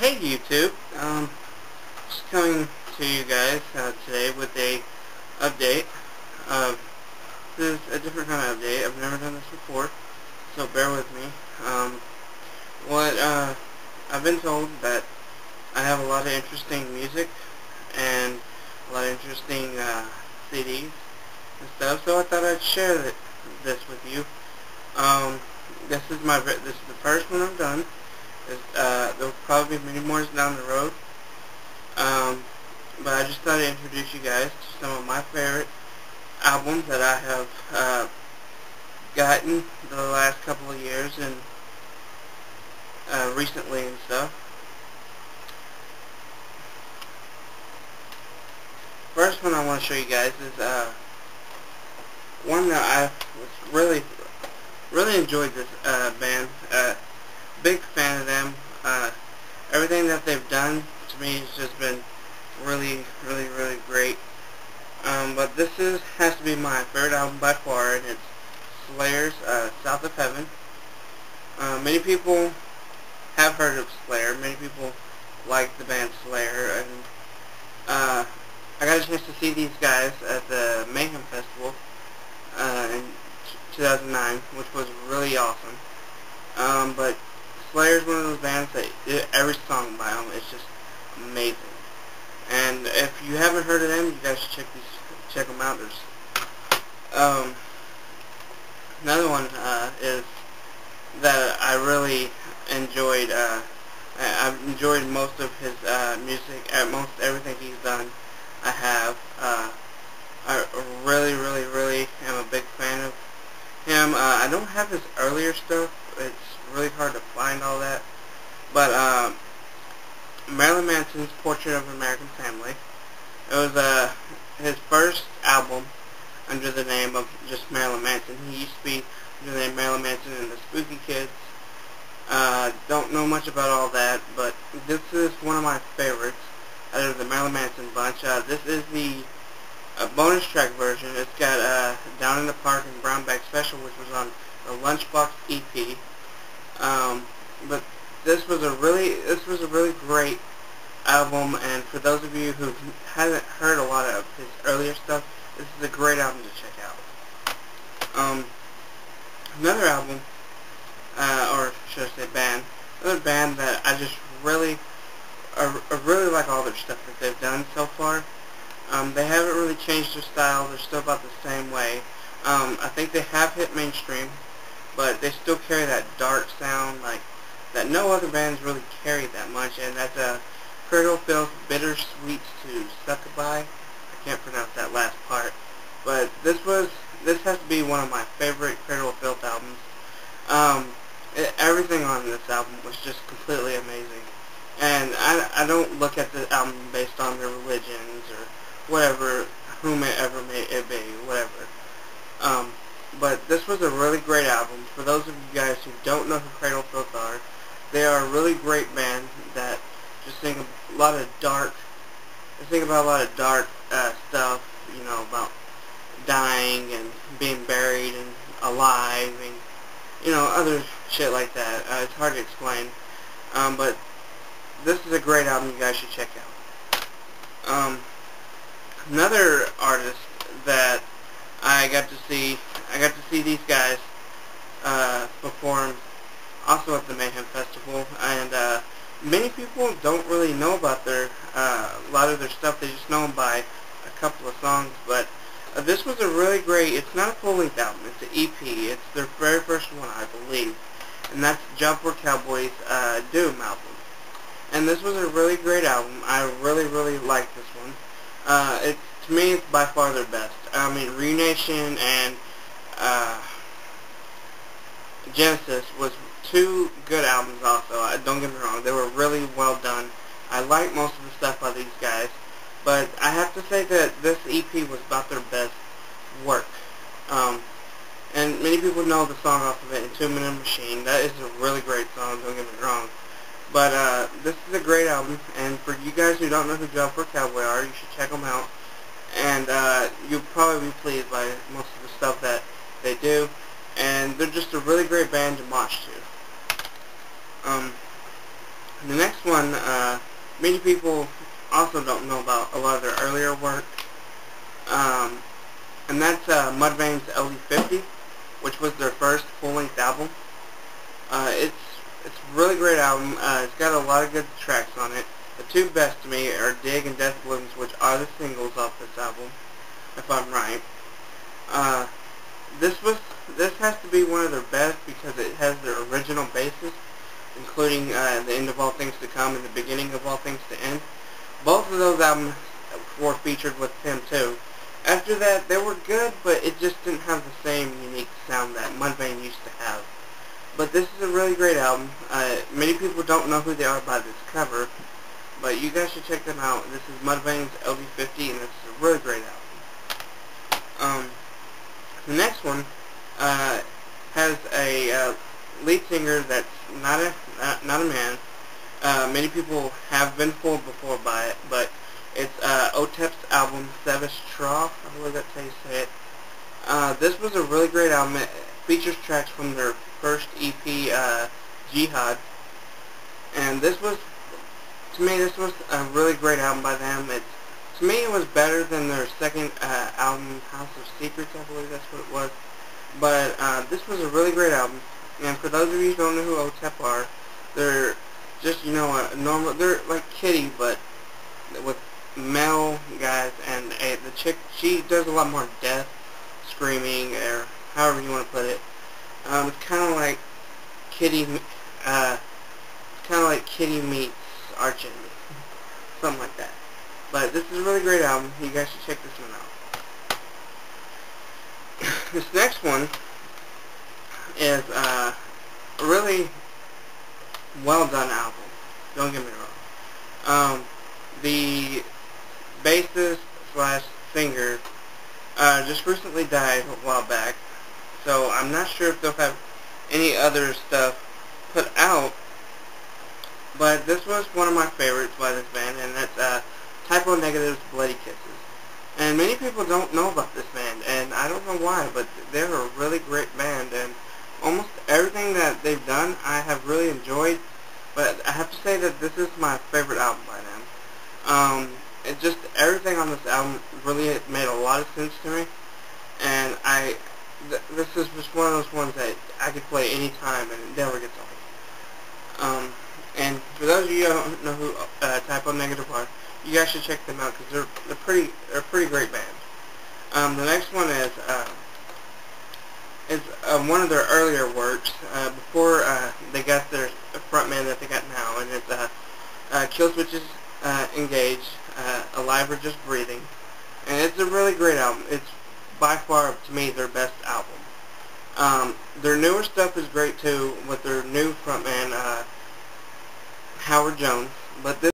Hey YouTube, just coming to you guys today with a update. This is a different kind of update. I've never done this before, so bear with me. What I've been told that I have a lot of interesting music and a lot of interesting CDs and stuff, so I thought I'd share this with you. This is the first one I've done. There'll probably be many more down the road. But I just thought I'd introduce you guys to some of my favorite albums that I have gotten the last couple of years and recently and stuff. First one I want to show you guys is one that I was really enjoyed this band. Big fan of them. Everything that they've done to me has just been really great. But this has to be my favorite album by far, and it's Slayer's South of Heaven. Many people have heard of Slayer. Many people like the band Slayer, and I got a chance to see these guys at the Mayhem Festival in 2009, which was really awesome. But Slayer's one of those bands that every song by them is just amazing. And if you haven't heard of them, you guys should check them out. There's another one is that I really enjoyed. I've enjoyed most of his music, most everything he's done. I have. I really am a big fan of him. I don't have his earlier stuff. It's really hard to find all that. But Marilyn Manson's Portrait of an American Family. It was his first album under the name of just Marilyn Manson. He used to be under the name Marilyn Manson and the Spooky Kids. Don't know much about all that, but this is one of my favorites out of the Marilyn Manson bunch. This is the bonus track version. It's got Down in the Park and Brown Bag Special, which was on the Lunchbox EP. But this was a really great album, and for those of you who haven't heard a lot of his earlier stuff, this is a great album to check out. Another album, or should I say band, another band that I just I really like all their stuff that they've done so far. They haven't really changed their style. They're still about the same way. I think they have hit mainstream, but they still carry that dark sound like that no other bands really carry that much, and that's Cradle of Filth, Bittersweet to Succubi. I can't pronounce that last part, but this has to be one of my favorite Cradle of Filth albums. Everything on this album was just completely amazing, and I don't look at the album based on their religions or whatever, whomever may it be, whatever. But this was a really great album. For those of you guys who don't know who Cradle of Filth are, they are a really great band that just sing a lot of dark. They sing about a lot of dark stuff, you know, about dying and being buried and alive and, you know, other shit like that. It's hard to explain. But this is a great album you guys should check out. Another artist that I got to see these guys perform also at the Mayhem Festival, and many people don't really know about a lot of their stuff. They just know them by a couple of songs, but this was a really great, it's not a full-length album, it's an EP. It's their very first one, I believe, and that's Job Corps Cowboys' Doom album. And this was a really great album. I really liked this one. To me, it's by far their best. I mean, Ruination and Genesis was two good albums also. Don't get me wrong, they were really well done. I like most of the stuff by these guys, but I have to say that this EP was about their best work. And many people know the song off of it, Two-Minute Machine. That is a really great song, don't get me wrong. But this is a great album, and for you guys who don't know who Job Corps Cowboy are, you should check them out. And you'll probably be pleased by most of the stuff that they do. And they're just a really great band to march to. The next one, many people also don't know about a lot of their earlier work, um, and that's Mudvayne's LD50, which was their first full-length album. It's a really great album. It's got a lot of good tracks on it. The two best to me are Dig and Death Balloons, which are the singles off this album, if I'm right. Uh, this has to be one of their best because it has their original basis, including the End of All Things to Come and the Beginning of All Things to End. Both of those albums were featured with him too. After that, they were good, but it just didn't have the same unique sound that Mudvayne used to have. But this is a really great album. Many people don't know who they are by this cover, but you guys should check them out. This is Mudvayne's LD50, and it's a really great album. The next one has a lead singer that's not a man. Many people have been fooled before by it, but it's Otep's album, Sevish Traw. I believe that's how you say it. This was a really great album. It features tracks from their first EP, Jihad. And this was, to me, this was a really great album by them. To me, it was better than their second album, House of Secrets, I believe that's what it was. But this was a really great album. And for those of you who don't know who Otep are, they're just, you know, they're like Kitty, but with male guys, and the chick, she does a lot more death, screaming, or however you want to put it. It's kind of like Kitty, meets Arch Enemy, something like that. But this is a really great album. You guys should check this one out. This next one is a really well done album. Don't get me wrong. The bassist slash singer just recently died a while back, so I'm not sure if they'll have any other stuff put out. But this was one of my favorites by this band, and that's Typo Negative's Bloody Kisses. And many people don't know about this band, and I don't know why, but they're a really great band, and almost everything that they've done I have really enjoyed, but I have to say that this is my favorite album by them. It just, everything on this album really made a lot of sense to me, and this is just one of those ones that I could play anytime and it never gets old. And for those of you who don't know who Typo Negative are, you guys should check them out because they're a pretty great band. The next one is one of their earlier works before they got their frontman that they got now, and it's Killswitch's Engage, Alive or Just Breathing, and it's a really great album. It's by far, to me, their best album. Their newer stuff is great too with their new frontman Howard Jones, but this